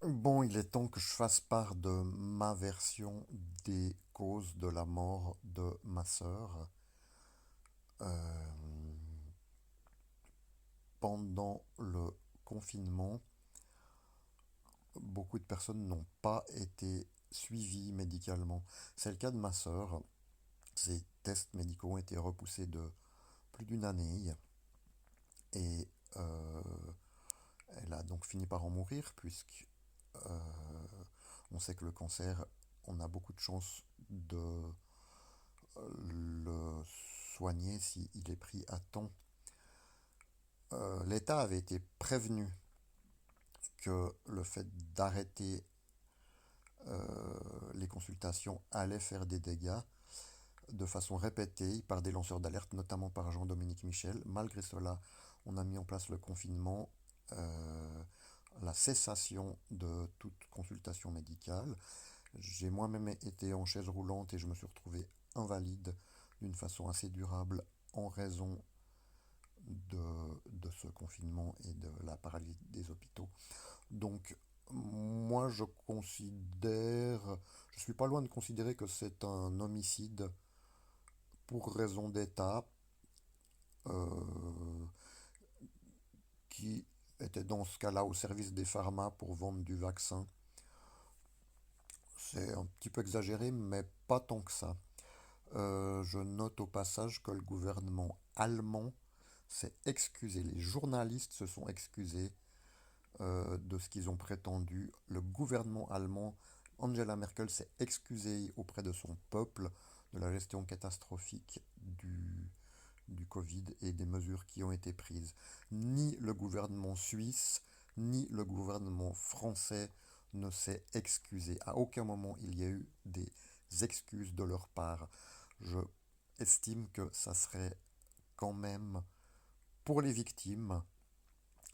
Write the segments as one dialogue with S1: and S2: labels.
S1: Bon, il est temps que je fasse part de ma version des causes de la mort de ma sœur. Euh, Pendant le confinement, beaucoup de personnes n'ont pas été suivies médicalement. C'est le cas de ma sœur. Ses tests médicaux ont été repoussés de plus d'une année et elle a donc fini par en mourir puisque on sait que le cancer, on a beaucoup de chances de le soigner s'il est pris à temps. L'État avait été prévenu que le fait d'arrêter les consultations allait faire des dégâts de façon répétée par des lanceurs d'alerte, notamment par Jean-Dominique Michel. Malgré cela, on a mis en place le confinement, euh, la cessation de toute consultation médicale. J'ai moi-même été en chaise roulante et je me suis retrouvé invalide d'une façon assez durable en raison de ce confinement et de la paralysie des hôpitaux. Donc, moi, je suis pas loin de considérer que c'est un homicide pour raison d'État euh, qui était dans ce cas-là au service des pharma pour vendre du vaccin. C'est un petit peu exagéré, mais pas tant que ça. Je note au passage que le gouvernement allemand s'est excusé, les journalistes se sont excusés de ce qu'ils ont prétendu. Le gouvernement allemand, Angela Merkel, s'est excusée auprès de son peuple de la gestion catastrophique du Covid et des mesures qui ont été prises. Ni le gouvernement suisse, ni le gouvernement français ne s'est excusé. À aucun moment il y a eu des excuses de leur part. Je estime que ça serait quand même, pour les victimes,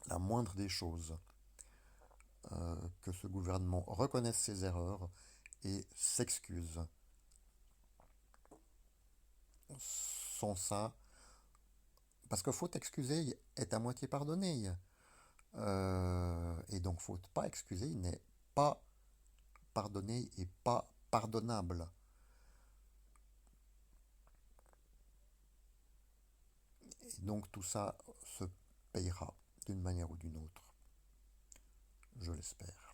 S1: la moindre des choses que ce gouvernement reconnaisse ses erreurs et s'excuse. Sans ça, parce que faute excusée est à moitié pardonnée. Et donc faute pas excusée n'est pas pardonné et pas pardonnable. Et donc tout ça se payera d'une manière ou d'une autre. Je l'espère.